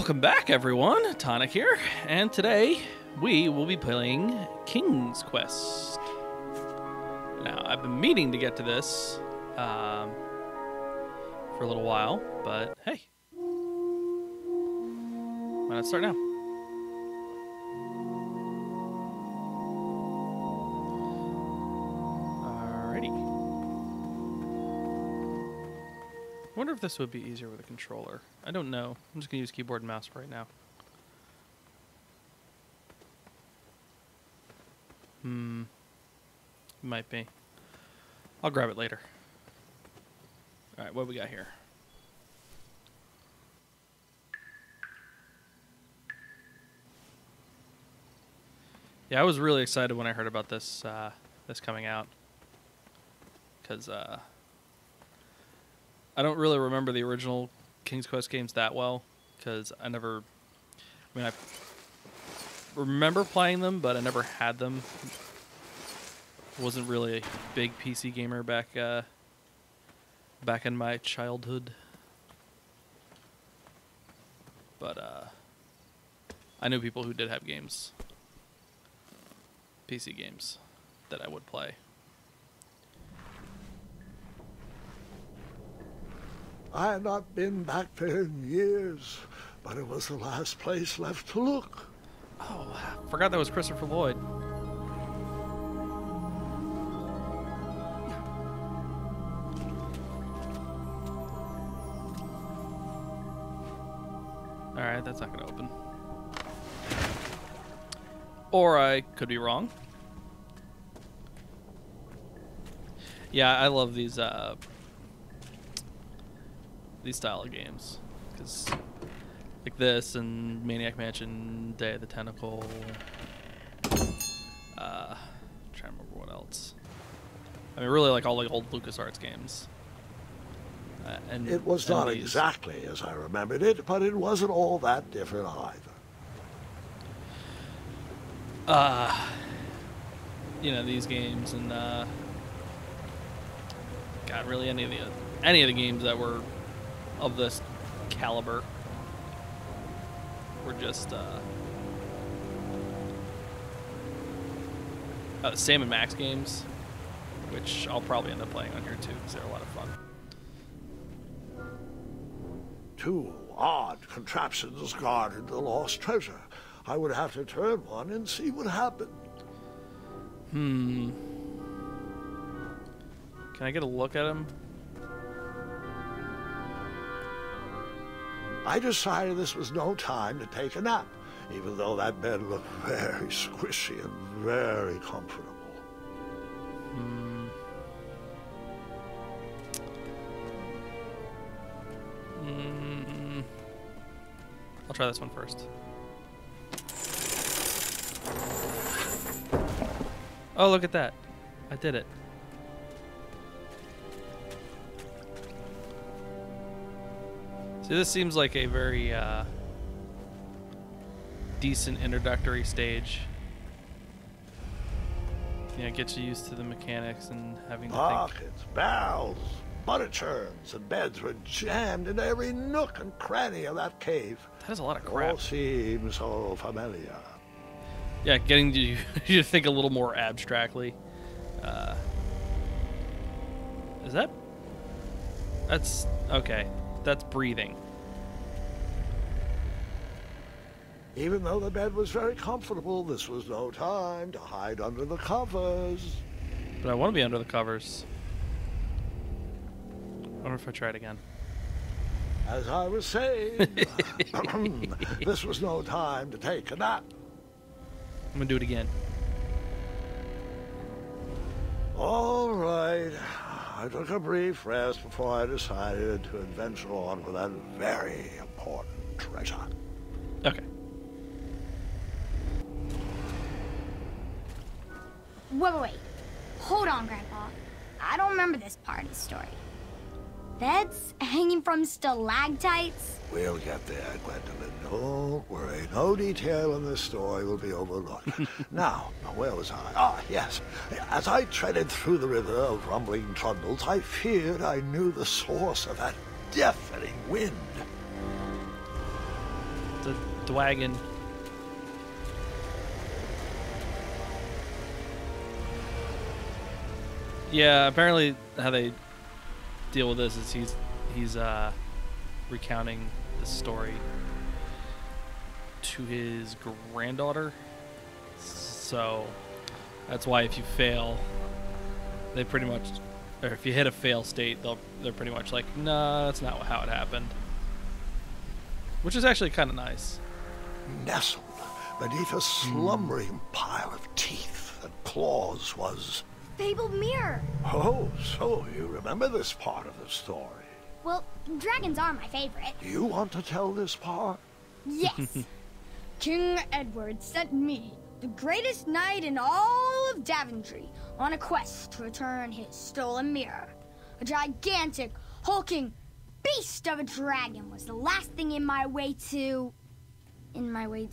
Welcome back, everyone. Tonic here, and today we will be playing King's Quest. Now, I've been meaning to get to this for a little while, but hey, why not start now? Alrighty. I wonder if this would be easier with a controller. I don't know. I'm just going to use keyboard and mouse right now. Might be. I'll grab it later. Alright, what we got here? Yeah, I was really excited when I heard about this this coming out. Because I don't really remember the original King's Quest games that well, because I remember playing them, but I never had them. Wasn't really a big PC gamer back in my childhood. But I knew people who did have games, PC games, that I would play. I had not been back there in years, but it was the last place left to look. Oh, I forgot that was Christopher Lloyd. Alright, that's not going to open. Or I could be wrong. Yeah, I love these style of games, because like this and Maniac Mansion, Day of the Tentacle, trying to remember what else. I mean, really like all the old LucasArts games. And it was not exactly as I remembered it, but it wasn't all that different either. You know, these games and God, really any of the games that were of this caliber were just Sam and Max games, which I'll probably end up playing on here too, because they're a lot of fun. Two odd contraptions guarded the lost treasure. I would have to turn one and see what happened. Can I get a look at him? I decided this was no time to take a nap, even though that bed looked very squishy and very comfortable. I'll try this one first. Oh, look at that. I did it. See, this seems like a very decent introductory stage. You know, it gets you used to the mechanics and having to think. Pockets, barrels, butter churns, and beds were jammed into every nook and cranny of that cave. That is a lot of crap. All seems so familiar. Yeah, getting you to think a little more abstractly. Is that? That's okay. That's breathing. Even though the bed was very comfortable, this was no time to hide under the covers. But I want to be under the covers. I wonder if I try it again. As I was saying, this was no time to take a nap. I'm going to do it again. All right. I took a brief rest before I decided to adventure on with that very important treasure. Okay. Wait. Hold on, Grandpa. I don't remember this part of the story. Beds hanging from stalactites? We'll get there, Gwendolyn. Don't worry. No detail in this story will be overlooked. Now, where was I? Ah, yes. As I treaded through the river of rumbling trundles, I feared I knew the source of that deafening wind. Dwagon. Yeah, apparently how they deal with this is he's recounting the story to his granddaughter. So that's why if you fail, they pretty much, or if you hit a fail state, they're pretty much like, nah, that's not how it happened. Which is actually kind of nice. Nestled beneath a slumbering pile of teeth and claws was... Fabled mirror. Oh, so you remember this part of the story. Well, dragons are my favorite. You want to tell this part? Yes. King Edward sent me, the greatest knight in all of Daventry, on a quest to return his stolen mirror. A gigantic, hulking beast of a dragon was the last thing in my way to... My way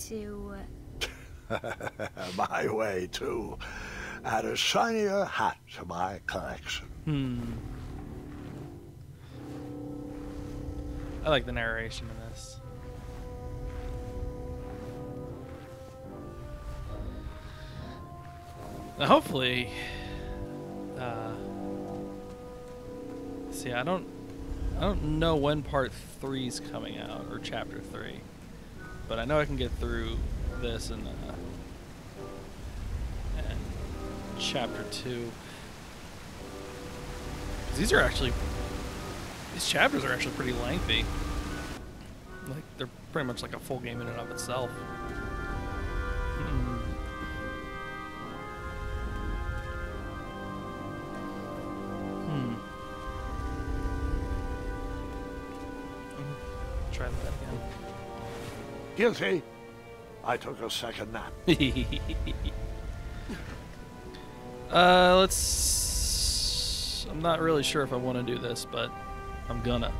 to add a shinier hat to my collection. I like the narration in this. Now hopefully, see, I don't know when part 3's coming out, or chapter 3, but I know I can get through this and chapter 2. These chapters are actually pretty lengthy. Like, they're pretty much like a full game in and of itself. Try that again. Guilty. I took a second nap. I'm not really sure if I want to do this, but I'm gonna.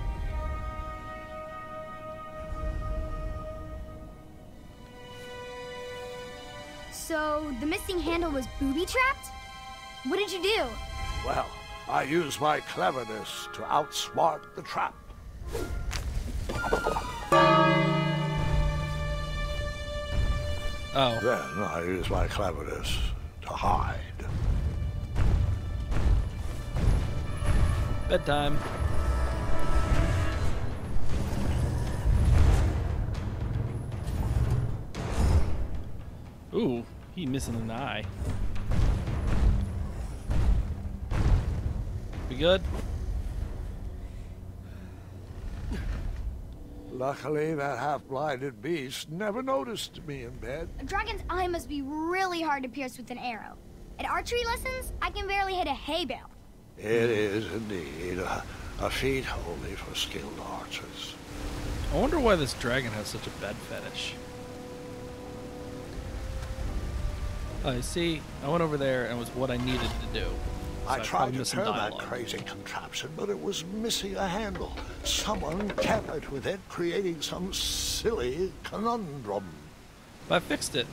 So, the missing handle was booby-trapped? What did you do? Well, I used my cleverness to outsmart the trap. Oh. Then I used my cleverness to hide. Bedtime. Ooh, he missing an eye. We good? Luckily, that half-blinded beast never noticed me in bed. A dragon's eye must be really hard to pierce with an arrow. At archery lessons, I can barely hit a hay bale. It is indeed a feat only for skilled archers. I wonder why this dragon has such a bed fetish. I see. I went over there and it was what I needed to do. So I tried to missed some turn that dialogue. crazy contraption, but it was missing a handle. Someone tampered with it, creating some silly conundrum. But I fixed it.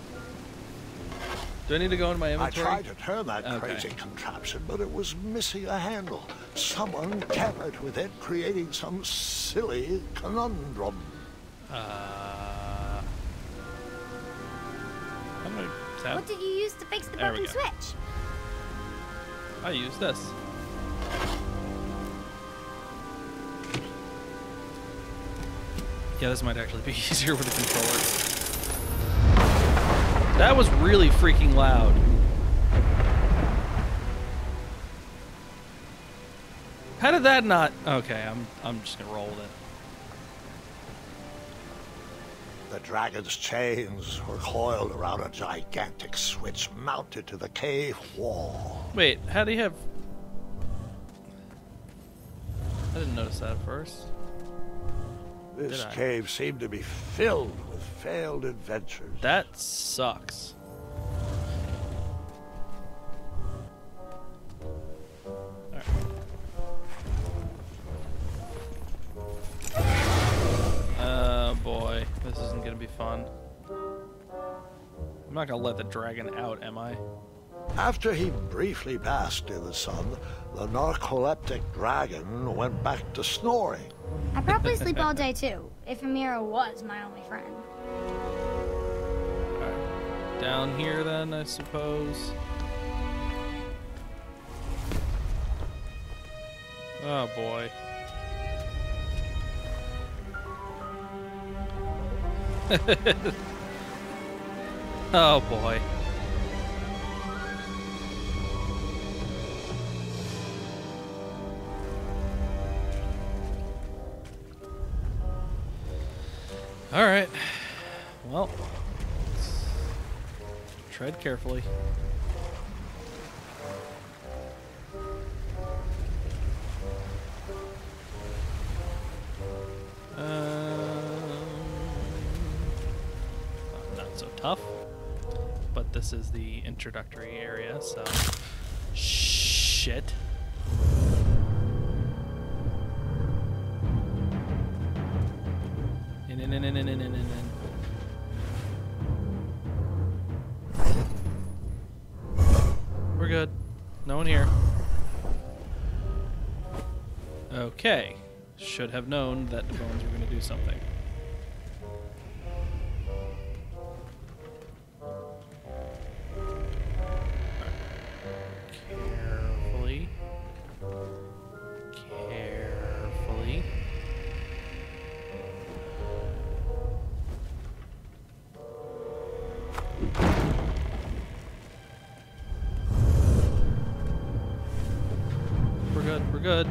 Do I need to go into my I inventory? tried to turn that Okay. crazy contraption, but it was missing a handle. Someone tampered with it, creating some silly conundrum. How do I tap? What did you use to fix the There we broken go. switch? I use this. Yeah, this might actually be easier with a controller. That was really freaking loud. How did that not? Okay, I'm just gonna roll with it. The dragon's chains were coiled around a gigantic switch mounted to the cave wall. Wait, how do you have? I didn't notice that at first. This Did I? cave seemed to be filled with failed adventures. That sucks. Oh boy, this isn't gonna be fun. I'm not gonna let the dragon out, am I? After he briefly basked in the sun, the narcoleptic dragon went back to snoring. I probably sleep all day too, if Amira was my only friend. Alright. Down here then, I suppose. Oh boy. Oh boy. All right. Well, tread carefully. Not so tough, but this is the introductory area, so shit. In. We're good. No one here. Okay. Should have known that the bones were going to do something. Carefully. Carefully. We're good.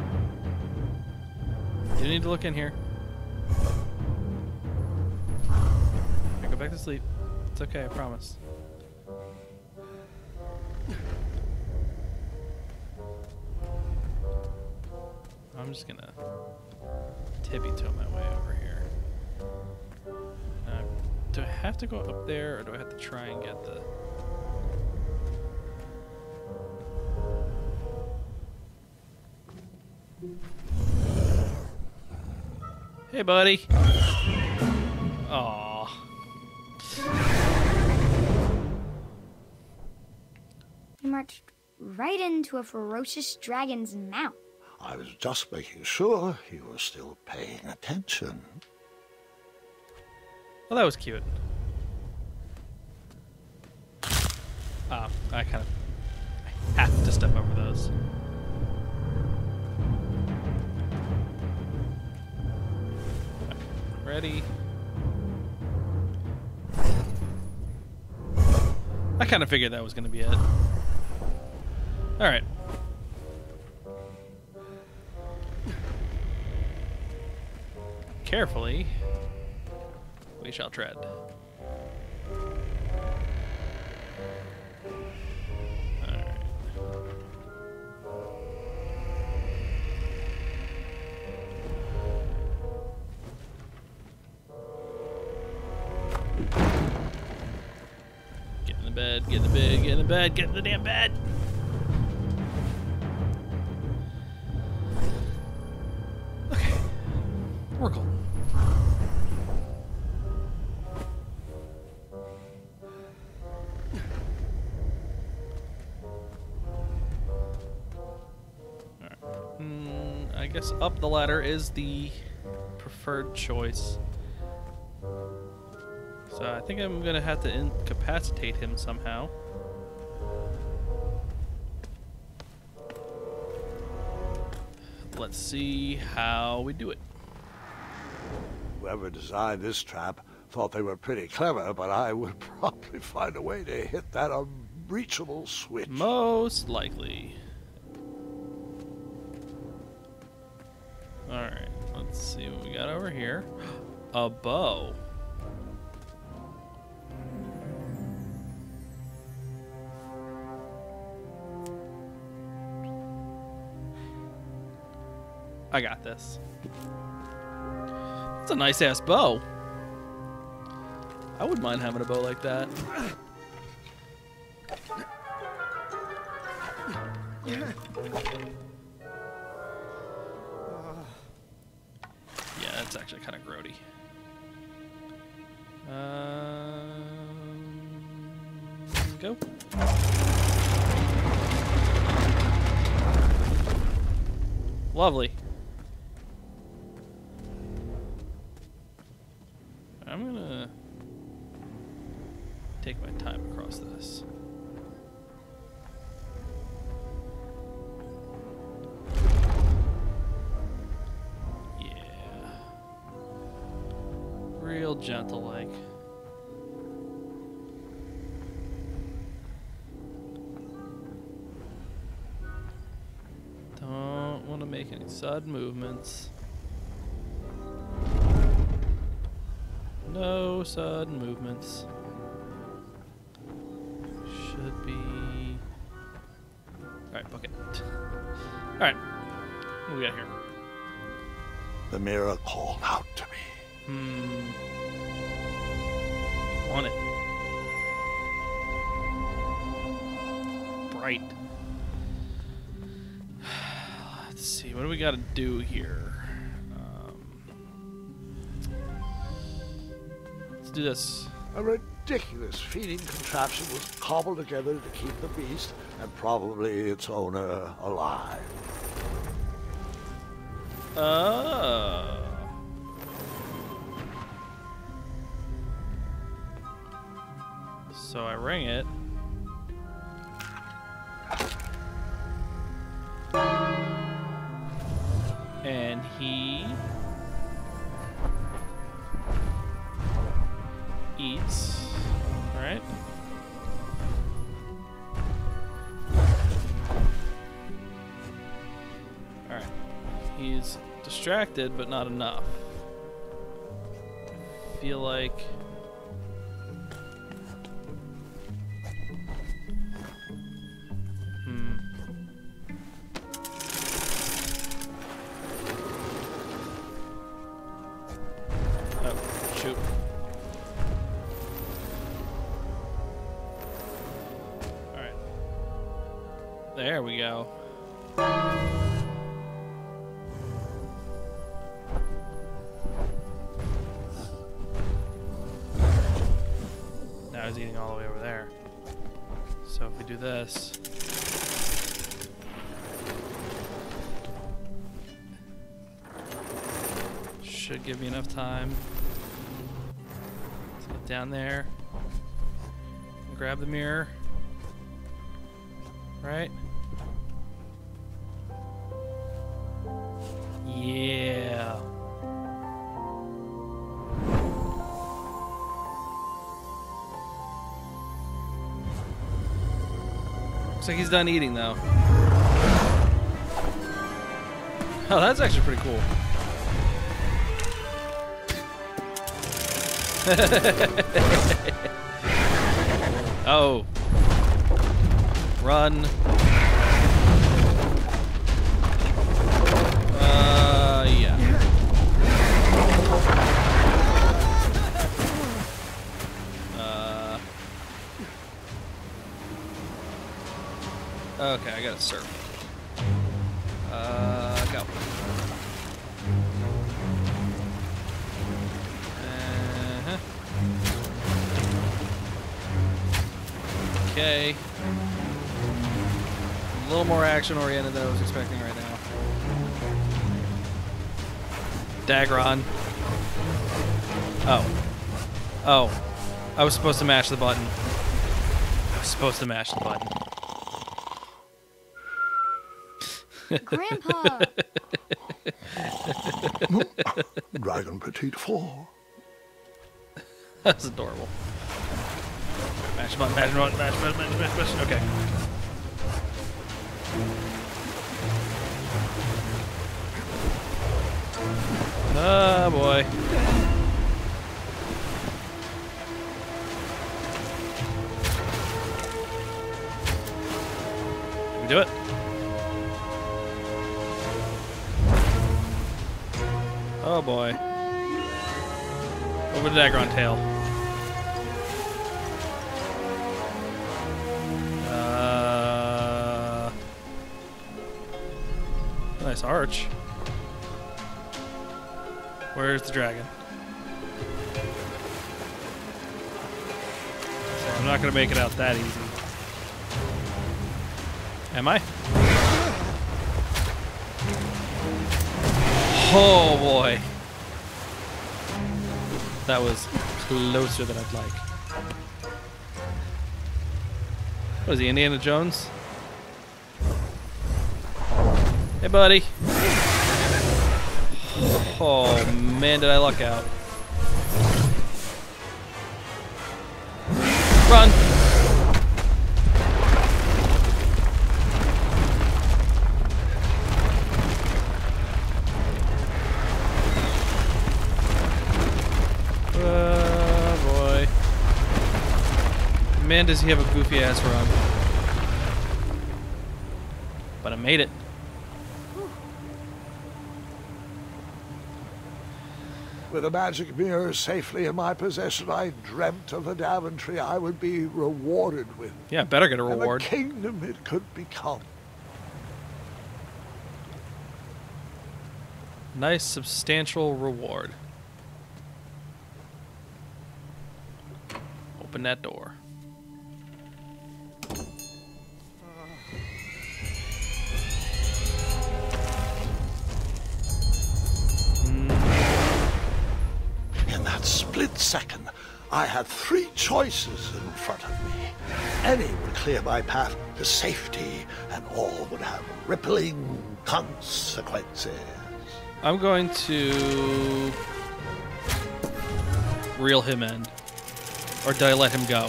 You need to look in here. Okay, go back to sleep. It's okay, I promise. I'm just gonna tippy-toe my way over here. Do I have to go up there, or do I have to try and get the... Hey, buddy. Aww. You marched right into a ferocious dragon's mouth. I was just making sure you were still paying attention. Well, that was cute. I have to step over those. Ready? I kind of figured that was going to be it. Alright. Carefully, we shall tread. Alright. Get in the bed, get in the bed, get in the bed, get in the damn bed! Okay. We're golden. I guess up the ladder is the preferred choice. So I think I'm gonna have to incapacitate him somehow. Let's see how we do it. Whoever designed this trap thought they were pretty clever, but I would probably find a way to hit that unreachable switch. Most likely. Alright, let's see what we got over here. A bow. I got this. It's a nice ass bow. I wouldn't mind having a bow like that. Yeah, it's actually kind of grody. Go. Lovely. I'm gonna take my time across this. Yeah. Real gentle like. Don't want to make any sudden movements. No sudden movements. Should be... Alright, book it. Alright. What do we got here? The mirror called out to me. On it. Bright. Let's see, what do we got to do here? Let's do this. A ridiculous feeding contraption was cobbled together to keep the beast and probably its owner alive. So I ring it. And he eats, right? Alright. He's distracted, but not enough. I feel like... There we go. Now he's eating all the way over there. So if we do this... should give me enough time to get down there and grab the mirror. Right? Yeah. Looks like he's done eating though. Oh, that's actually pretty cool. Oh. Run. Yeah. Okay, I gotta surf. Go. Okay. A little more action-oriented than I was expecting right now. Dagron. Oh. Oh. I was supposed to mash the button. I was supposed to mash the button. Grandpa! Dragon Petite 4. That's adorable. Mash the button, mash the button, mash the button, mash the button. Okay. Oh boy. Can we do it? Oh boy. Over the Dagron tail. Nice arch. Where's the dragon? So I'm not gonna make it out that easy. Am I? Oh boy. That was closer than I'd like. What is he, Indiana Jones? Hey, buddy. Oh, man, did I luck out. Run! Boy. Man, does he have a goofy ass run. But I made it. With the magic mirror safely in my possession, I dreamt of the Daventry I would be rewarded with. Yeah, better get a reward. And the kingdom it could become. Nice, substantial reward. Open that door. In that split second, I had 3 choices in front of me. Any would clear my path to safety, and all would have rippling consequences. I'm going to reel him in. Or did I let him go?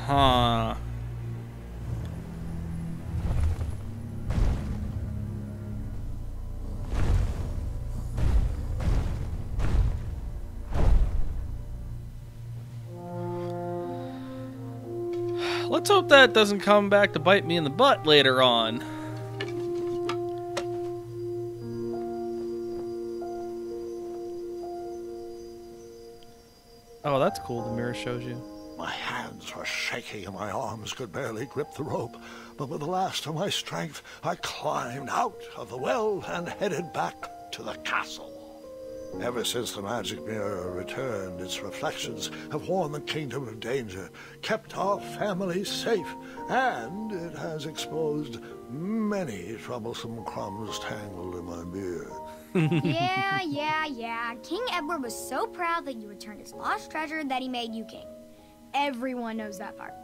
Huh. Let's hope that doesn't come back to bite me in the butt later on. Oh, that's cool. The mirror shows you. My hands were shaking and my arms could barely grip the rope, but with the last of my strength, I climbed out of the well and headed back to the castle. Ever since the magic mirror returned, its reflections have warned the kingdom of danger, kept our family safe, and it has exposed many troublesome crumbs tangled in my beard. Yeah. King Edward was so proud that you returned his lost treasure that he made you king. Everyone knows that part.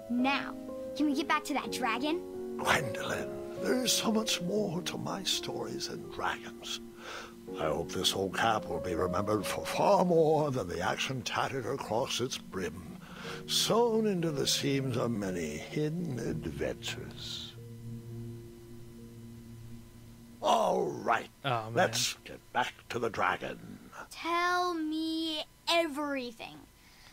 Now, can we get back to that dragon? Gwendolyn, there is so much more to my stories than dragons. I hope this old cap will be remembered for far more than the action tattered across its brim, sewn into the seams of many hidden adventures. All right, let's get back to the dragon. Tell me everything.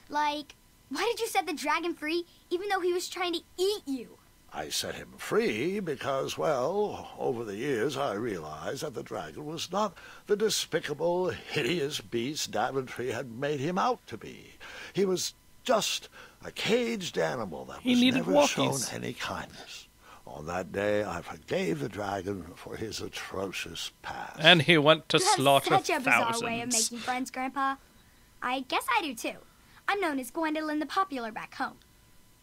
Like, why did you set the dragon free even though he was trying to eat you? I set him free because, well, over the years I realized that the dragon was not the despicable, hideous beast Daventry had made him out to be. He was just a caged animal that was never shown any kindness. On that day, I forgave the dragon for his atrocious past. And he went to slaughter thousands. Such a bizarre way of making friends, Grandpa. I guess I do, too. I'm known as Gwendolyn the Popular back home.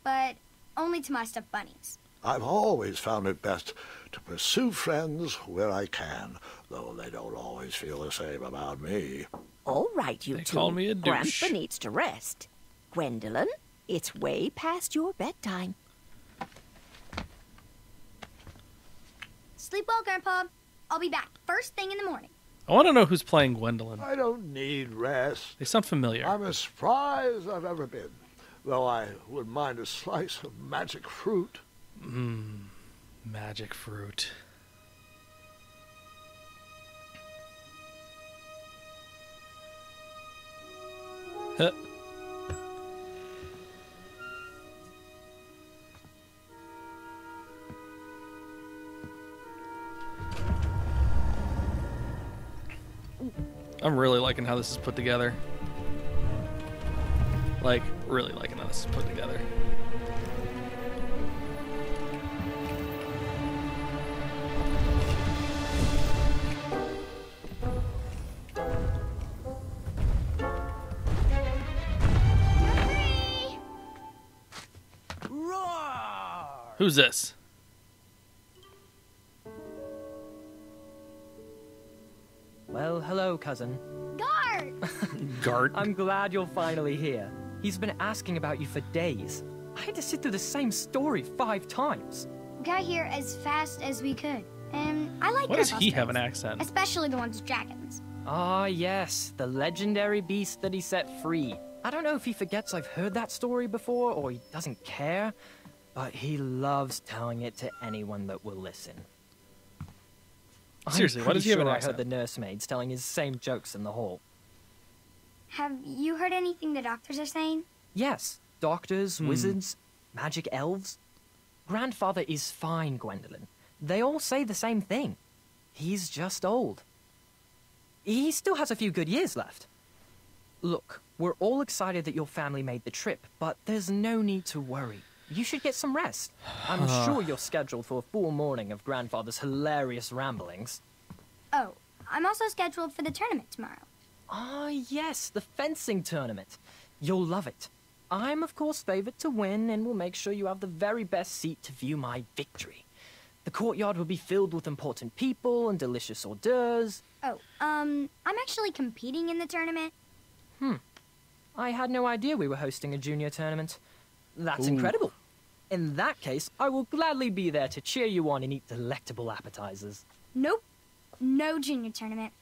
But only to my stuffed bunnies. I've always found it best to pursue friends where I can, though they don't always feel the same about me. All right, you They two. call me a douche. Grandpa needs to rest. Gwendolyn, it's way past your bedtime. Sleep well, Grandpa. I'll be back first thing in the morning. I want to know who's playing Gwendolyn. I don't need rest. They sound familiar. I'm as spry as I've ever been, though I wouldn't mind a slice of magic fruit. Magic fruit. Huh. I'm really liking how this is put together. Like, really liking how this is put together. Roar! Who's this? Well, hello, cousin. Gart! Gart. I'm glad you're finally here. He's been asking about you for days. I had to sit through the same story 5 times. We got here as fast as we could. And I like Why does Grandpa's he have an stories, accent? especially the ones with dragons. Ah, yes, the legendary beast that he set free. I don't know if he forgets I've heard that story before or he doesn't care, but he loves telling it to anyone that will listen. Seriously, why does he have an I accent? heard the nursemaids telling his same jokes in the hall. Have you heard anything the doctors are saying? Yes, doctors, wizards, magic elves. Grandfather is fine, Gwendolyn. They all say the same thing. He's just old. He still has a few good years left. Look, we're all excited that your family made the trip, but there's no need to worry. You should get some rest. I'm sure you're scheduled for a full morning of Grandfather's hilarious ramblings. Oh, I'm also scheduled for the tournament tomorrow. Ah, yes, the fencing tournament. You'll love it. I'm, of course, favored to win, and will make sure you have the very best seat to view my victory. The courtyard will be filled with important people and delicious hors d'oeuvres. Oh, I'm actually competing in the tournament. I had no idea we were hosting a junior tournament. That's incredible. In that case, I will gladly be there to cheer you on and eat delectable appetizers. Nope, no junior tournament.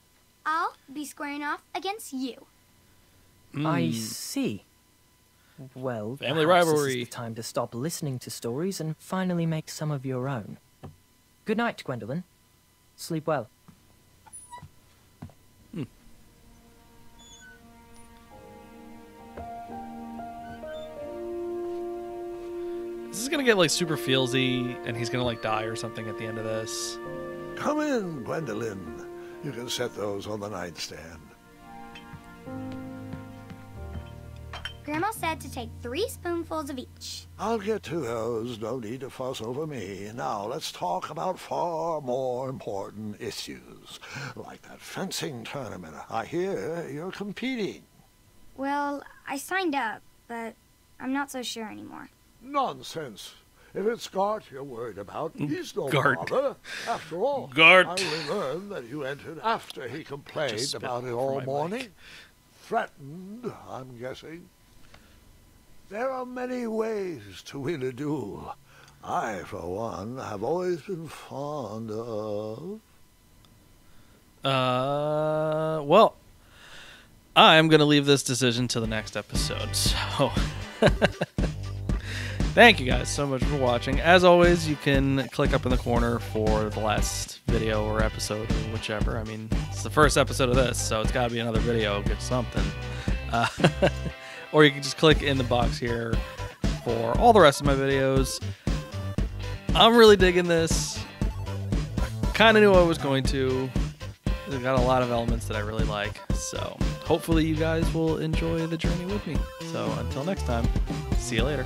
I'll be squaring off against you. I see. Well, Family perhaps rivalry. This is the time to stop listening to stories and finally make some of your own. Good night, Gwendolyn. Sleep well. This is gonna get like super feelsy, and he's gonna like die or something at the end of this. Come in, Gwendolyn. You can set those on the nightstand. Grandma said to take 3 spoonfuls of each. I'll get to those. No need to fuss over me. Now let's talk about far more important issues, like that fencing tournament. I hear you're competing. Well, I signed up, but I'm not so sure anymore. Nonsense. If it's Gart you're worried about, he's no Gart. bother. After all, Gart. I only learned that you entered after he complained Just spit about it over all my morning. mic. Threatened, I'm guessing. There are many ways to win a duel. I, for one, have always been fond of... Well, I'm gonna leave this decision to the next episode. So, thank you guys so much for watching. As always, you can click up in the corner for the last video or episode or whichever. I mean, it's the first episode of this, so it's gotta be another video. Get something. Or you can just click in the box here for all the rest of my videos. I'm really digging this. I kind of knew I was going to. It's got a lot of elements that I really like. So hopefully you guys will enjoy the journey with me. So until next time, see you later.